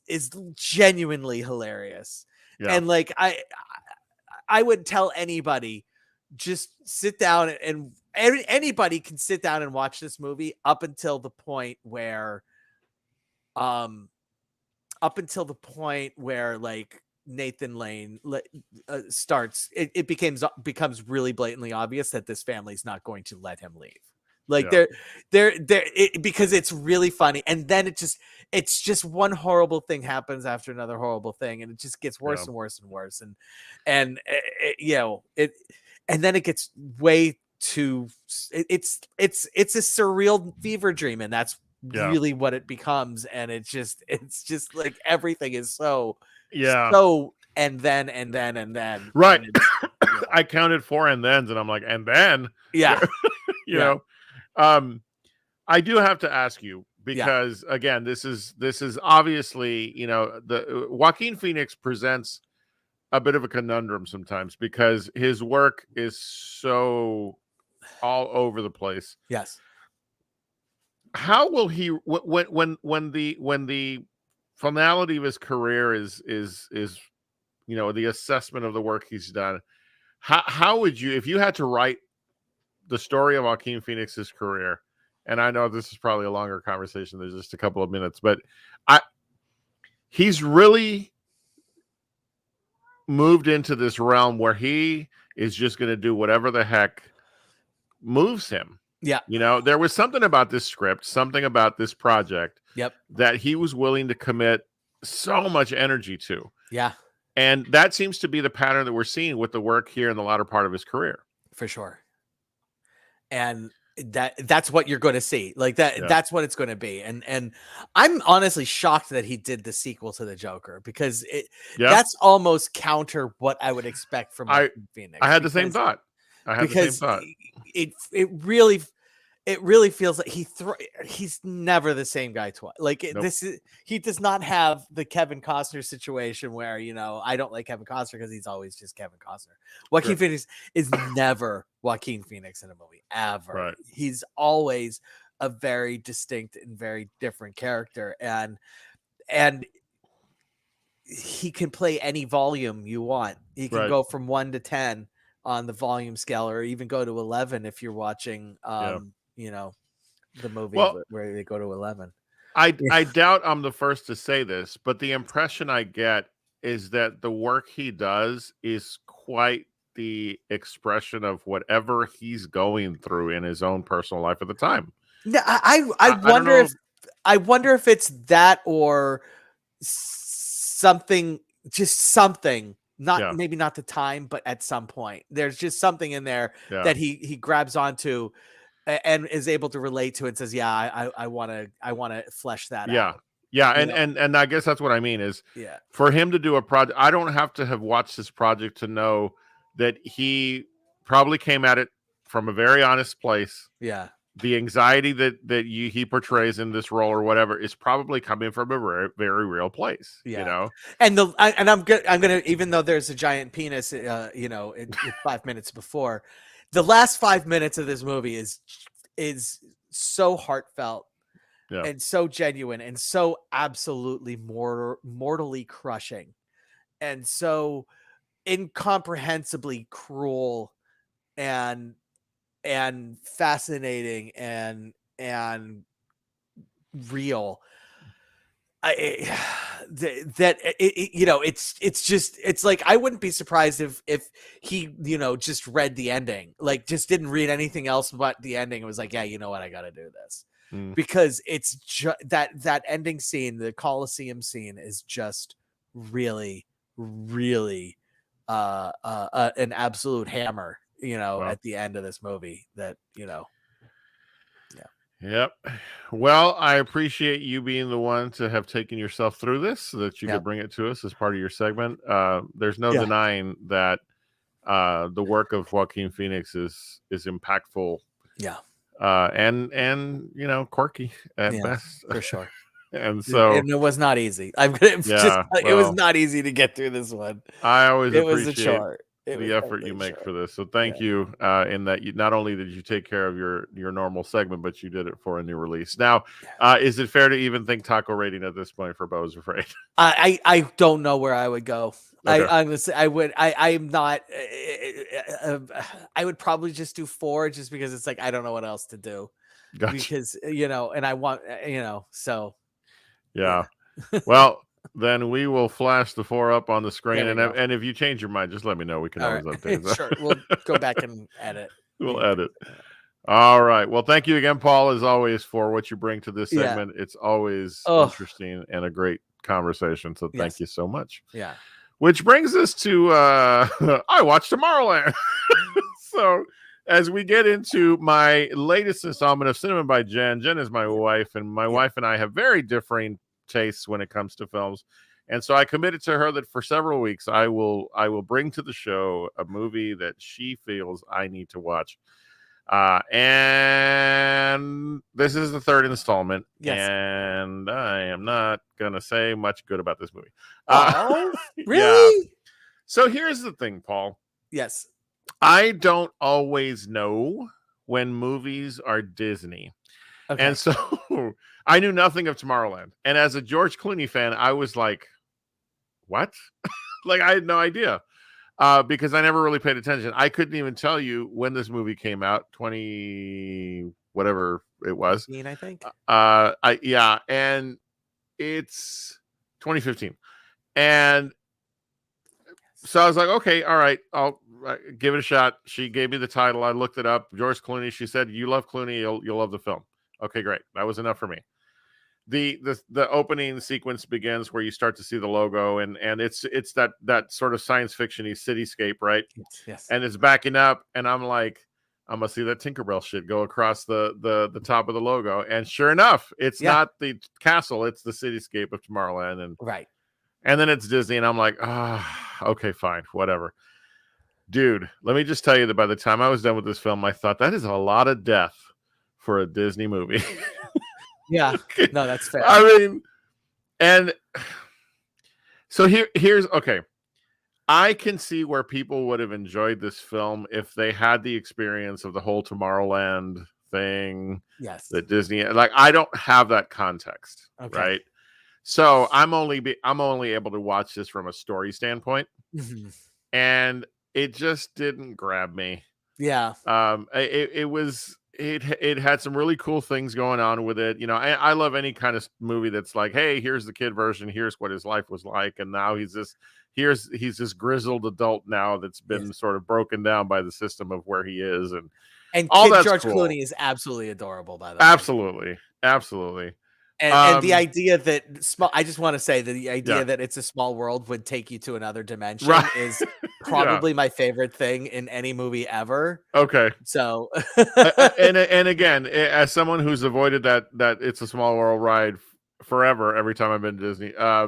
genuinely hilarious. And like I would tell anybody, just sit down, and anybody can sit down and watch this movie up until the point where like Nathan Lane starts, it becomes really blatantly obvious that this family's not going to let him leave. Like because it's really funny, and then it's just one horrible thing happens after another horrible thing, and it just gets worse and worse and worse, and and then it gets way too. It's a surreal fever dream, and that's really what it becomes, and it's just like everything is so and then right. I counted 4 and thens, and I'm like, and then you know. I do have to ask you, because again, this is obviously, the Joaquin Phoenix presents a bit of a conundrum sometimes, because his work is so all over the place. Yes. How will he, when the finality of his career is the assessment of the work he's done, how would you, if you had to write the story of Joaquin Phoenix's career, and I know this is probably a longer conversation, there's just a couple of minutes, but he's really moved into this realm where he is just going to do whatever the heck moves him. Yeah. There was something about this script, something about this project that he was willing to commit so much energy to. Yeah. And that seems to be the pattern that we're seeing with the work here in the latter part of his career. For sure. And that's what you're going to see. Like that's what it's going to be. And I'm honestly shocked that he did the sequel to the Joker, because that's almost counter what I would expect from Phoenix. I had the same thought. It really feels like he's never the same guy twice. Like he does not have the Kevin Costner situation where, I don't like Kevin Costner because he's always just Kevin Costner. Joaquin Phoenix is never Joaquin Phoenix in a movie ever. Right. He's always a very distinct and very different character, and he can play any volume you want. He can Right. go from 1 to 10 on the volume scale, or even go to 11 if you're watching, you know, the movie where they go to 11. I doubt I'm the first to say this, but the impression I get is that the work he does is quite the expression of whatever he's going through in his own personal life at the time. Yeah, I wonder if it's that or something, just something. Maybe not the time, but at some point there's just something in there that he grabs onto and is able to relate to and says, yeah, I want to flesh that out. Yeah. And I guess that's what I mean is for him to do a project. I don't have to have watched this project to know that he probably came at it from a very honest place. Yeah. The anxiety that he portrays in this role or whatever is probably coming from a very, very real place. You know, and I'm gonna, even though there's a giant penis, in 5 minutes before, the last 5 minutes of this movie is so heartfelt and so genuine and so absolutely mortally crushing and so incomprehensibly cruel and fascinating and real. It's like, I wouldn't be surprised if he, just read the ending, like just didn't read anything else but the ending. It was like, yeah, you know what, I got to do this because it's that ending scene, the Coliseum scene, is just really, really an absolute hammer. At the end of this movie that, Yep. Well, I appreciate you being the one to have taken yourself through this so that you could bring it to us as part of your segment. There's no denying that the work of Joaquin Phoenix is impactful. Yeah. And quirky at best. For sure. And so it was not easy. It was not easy to get through this one. I always appreciate was a chart. The effort you make for this. So thank you in that you not only did you take care of your normal segment, but you did it for a new release. Now, is it fair to even think taco rating at this point for Beau's Afraid? I don't know where I would go. Okay. I'm not. I would probably just do 4 just because it's like I don't know what else to do. Gotcha. Because and I want so. Yeah. Well, then we will flash the 4 up on the screen, and if you change your mind, just let me know. We can always update that. Sure, we'll go back and edit. We'll edit. All right. Well, thank you again, Paul, as always, for what you bring to this segment. It's always interesting and a great conversation. So thank you so much. Yeah. Which brings us to I watched Tomorrowland. So as we get into my latest installment of Cinema by Jen. Jen is my wife, and my wife and I have very differing tastes when it comes to films. And so I committed to her that for several weeks I will bring to the show a movie that she feels I need to watch. And this is the 3rd installment. Yes. And I am not gonna say much good about this movie. Really? Yeah. So here's the thing, Paul. Yes. I don't always know when movies are Disney. Okay. And so I knew nothing of Tomorrowland. And as a George Clooney fan, I was like, what? Like, I had no idea because I never really paid attention. I couldn't even tell you when this movie came out, 20, whatever it was. 15, I think. And it's 2015. And so I was like, okay, all right, I'll give it a shot. She gave me the title. I looked it up. George Clooney. She said, you love Clooney, you'll love the film. Okay, great. That was enough for me. The opening sequence begins where you start to see the logo, and it's that sort of science fiction-y cityscape, right? Yes. And it's backing up, and I'm like, I'm gonna see that Tinkerbell shit go across the top of the logo. And sure enough, it's not the castle, it's the cityscape of Tomorrowland. And right. And then it's Disney, and I'm like, okay, fine, whatever. Dude, let me just tell you that by the time I was done with this film, I thought that is a lot of death for a Disney movie. Yeah, no, that's fair. I mean, and so here's okay. I can see where people would have enjoyed this film if they had the experience of the whole Tomorrowland thing. Yes. That Disney, like, I don't have that context, right? So I'm only able to watch this from a story standpoint, and it just didn't grab me. Yeah. It had some really cool things going on with it. You know, I love any kind of movie that's like, hey, here's the kid version, here's what his life was like, and now he's this grizzled adult now that's been sort of broken down by the system of where he is, and all that's George cool. Clooney is absolutely adorable, by the way. Absolutely. And the idea that I just want to say that the idea that it's a small world would take you to another dimension is probably my favorite thing in any movie ever. Okay. So, and again, as someone who's avoided that It's a Small World ride forever, every time I've been to Disney, I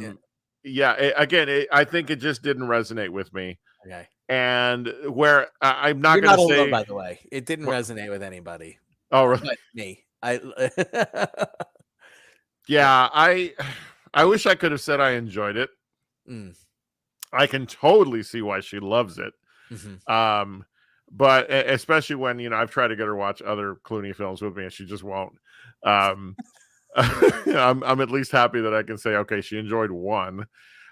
think it just didn't resonate with me. Okay. And where I'm not You're going not to say, alone, by the way, it didn't resonate with anybody. Oh, really? But me. Yeah, I wish I could have said I enjoyed it. I can totally see why she loves it. But especially when, you know, I've tried to get her to watch other Clooney films with me and she just won't. I'm at least happy that I can say, okay, she enjoyed one.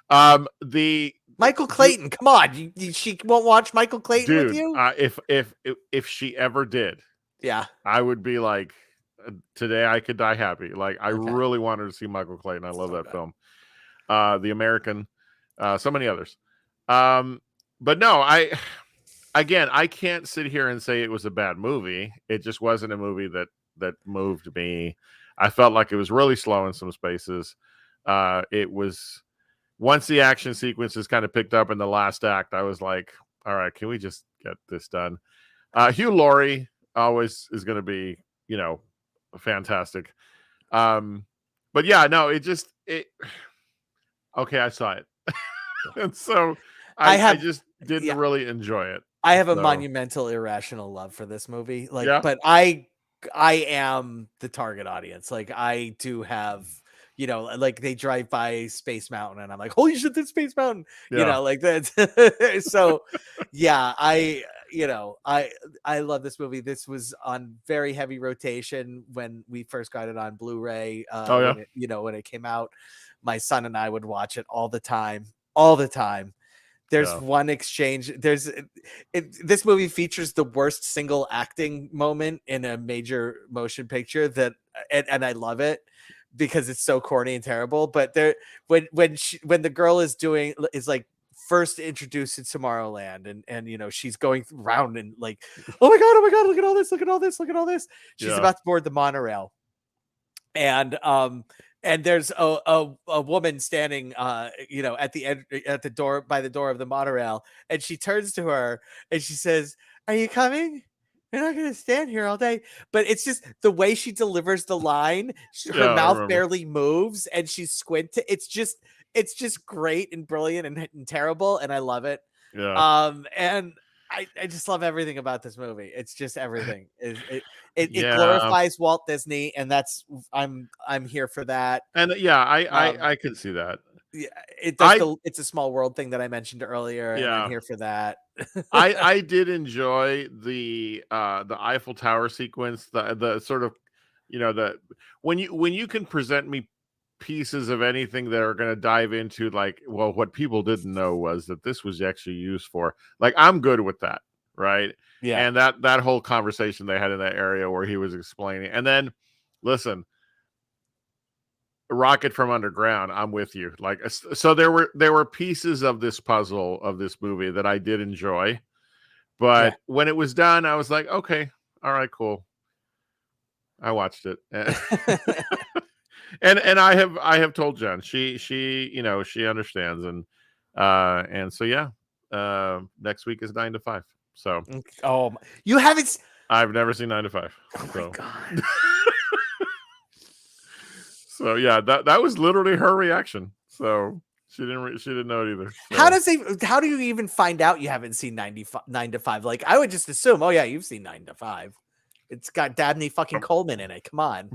The Michael Clayton, come on, she won't watch Michael Clayton with you? If she ever did, yeah, I would be like, today I could die happy. Like, I really wanted to see Michael Clayton. I love that film. The American, so many others. But no, I can't sit here and say it was a bad movie. It just wasn't a movie that moved me. I felt like it was really slow in some spaces. It was, once the action sequences kind of picked up in the last act, I was like, all right, can we just get this done? Hugh Laurie always is going to be, you know, fantastic. But yeah, no, okay, I saw it. And so I just didn't really enjoy it. I have a monumental irrational love for this movie. Like, but I am the target audience. Like, I do have, you know, like, they drive by Space Mountain and I'm like, holy shit, that's Space Mountain. You know, like that. So yeah, I love this movie. This was on very heavy rotation when we first got it on Blu-ray. When it came out, my son and I would watch it all the time. There's one exchange. This movie features the worst single acting moment in a major motion picture and I love it because it's so corny and terrible. But when the girl is like first introduced to Tomorrowland and you know, she's going around and like, oh my god, look at all this. She's about to board the monorail. And there's a woman standing, you know, at the door, by the door of the monorail, and she turns to her and she says, "Are you coming? You're not going to stand here all day." But it's just the way she delivers the line. Her mouth barely moves, and she's squinting. It's just great and brilliant and terrible, and I love it. And I just love everything about this movie. It's just everything. It glorifies Walt Disney, and that's I'm here for that. And I can see that. Yeah, it's a small world thing that I mentioned earlier, and I'm here for that. I did enjoy the Eiffel Tower sequence, the sort of, you know, when you can present me pieces of anything that are going to dive into, like, well, what people didn't know was that this was actually used for, like, I'm good with that, right? Yeah. And that whole conversation they had in that area where he was explaining, and then listen, Rocket from Underground, I'm with you. Like, so there were pieces of this puzzle of this movie that I did enjoy, but when it was done, I was like, okay, all right, cool. I watched it. And I have told Jen, she you know, she understands, and so next week is 9 to 5. So you haven't? I've never seen 9 to 5. Oh my god. So yeah, that was literally her reaction. So she didn't know it either. So. How do you even find out you haven't seen 9 to 5? Like, I would just assume, oh yeah, you've seen 9 to 5. It's got Dabney fucking Coleman in it. Come on.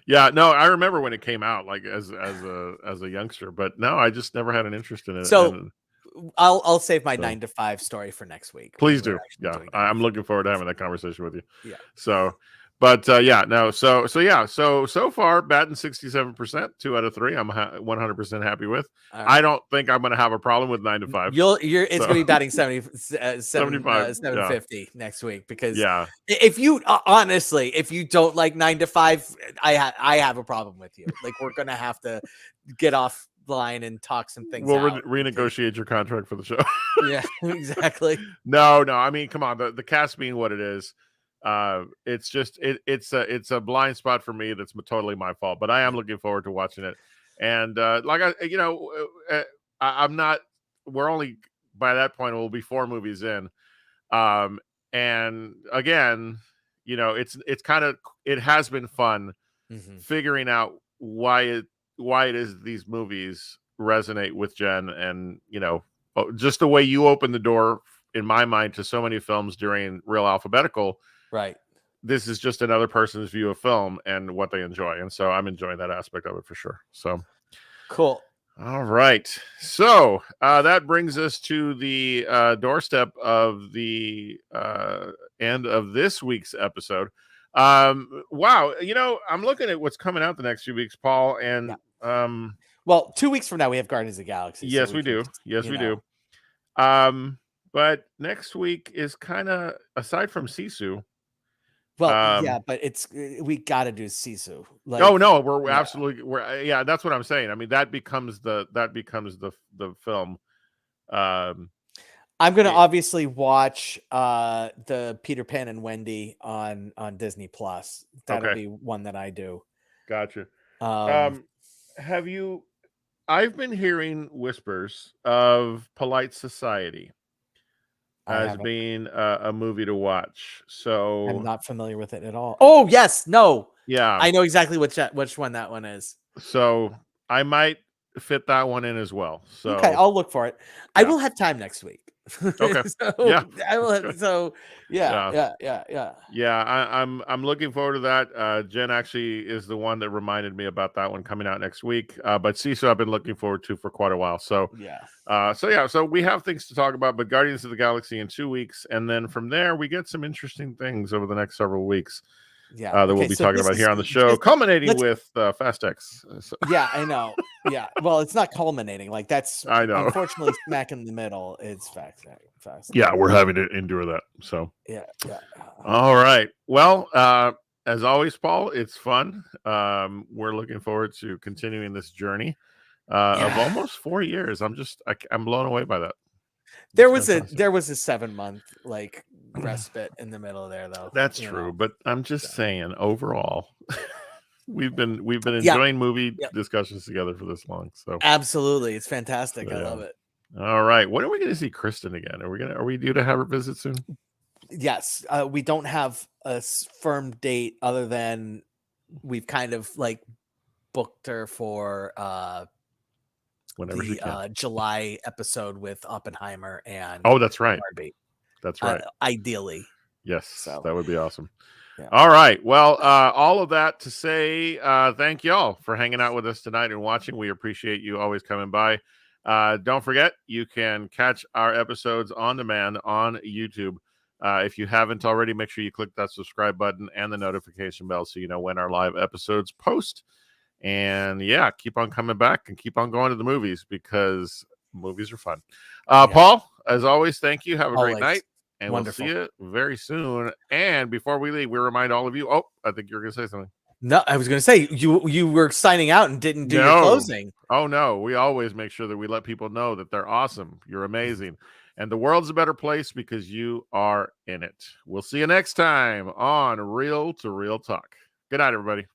Yeah, no, I remember when it came out, like as a youngster, but no, I just never had an interest in it. So I'll save my 9 to 5 story for next week. Please do. Yeah, I'm looking forward to having that conversation with you. Yeah. So, but so far, batting 67%, 2 out of 3. I'm 100% happy with. Right. I don't think I'm going to have a problem with 9 to 5. It's going to be batting 750 next week, because if you honestly, if you don't like 9 to 5, I have a problem with you. Like, we're going to have to get off line and talk some things. We'll renegotiate your contract for the show. Yeah, exactly. No. I mean, come on. The cast being what it is. It's just it's a blind spot for me. That's totally my fault, but I am looking forward to watching it. And I'm not. We're only, by that point, we'll be 4 movies in. And again, it's kind of, it has been fun figuring out why it is these movies resonate with Jen, and just the way you open the door in my mind to so many films during Real Alphabetical. Right. This is just another person's view of film and what they enjoy. And so I'm enjoying that aspect of it for sure. So cool. All right. So that brings us to the doorstep of the end of this week's episode. Wow. I'm looking at what's coming out the next few weeks, Paul. And well, 2 weeks from now, we have Guardians of the Galaxy. Yes, we do. Yes, we do. But next week is kind of, aside from Sisu. Well, but we got to do Sisu. Like, oh no, we're absolutely that's what I'm saying. I mean, that becomes the film. I'm gonna obviously watch the Peter Pan and Wendy on Disney Plus. That'll be one that I do. Gotcha. Have you? I've been hearing whispers of Polite Society as being a movie to watch. So I'm not familiar with it at all. Oh yes, no. Yeah, I know exactly which one that one is. So I might fit that one in as well. So okay, I'll look for it. Yeah. I will have time next week. Okay. I will have, so yeah. I'm looking forward to that. Jen actually is the one that reminded me about that one coming out next week. But Sisu I've been looking forward to for quite a while. So so we have things to talk about, but Guardians of the Galaxy in 2 weeks, and then from there we get some interesting things over the next several weeks. That we'll be talking about here on the show, culminating with Fast X. So. Yeah, I know. Yeah, well, it's not culminating. Like, that's, I know. Unfortunately, smack in the middle. It's Fast X. Yeah, we're having to endure that. So yeah. All right. Well, as always, Paul, it's fun. We're looking forward to continuing this journey of almost 4 years. I'm blown away by that. There was a 7-month respite in the middle there, though. That's true, but I'm just saying, overall, we've been enjoying movie discussions together for this long. So absolutely, it's fantastic. I love it. All right, when are we going to see Kristen again? Are we due to have her visit soon? Yes, we don't have a firm date other than we've kind of booked her for whenever she can. July episode with Oppenheimer and that's right. Barbie. That's right. Ideally. Yes, that would be awesome. Yeah. All right. Well, all of that to say, thank y'all for hanging out with us tonight and watching. We appreciate you always coming by. Don't forget, you can catch our episodes on demand on YouTube. If you haven't already, make sure you click that subscribe button and the notification bell so you know when our live episodes post. And keep on coming back and keep on going to the movies, because movies are fun. Paul, as always, thank you. Have a great night. And Wonderful. We'll see you very soon. And before we leave, we remind all of you. Oh, I think you're going to say something. No, I was going to say you were signing out and didn't do your closing. Oh, no. We always make sure that we let people know that they're awesome. You're amazing. And the world's a better place because you are in it. We'll see you next time on Real to Real Talk. Good night, everybody.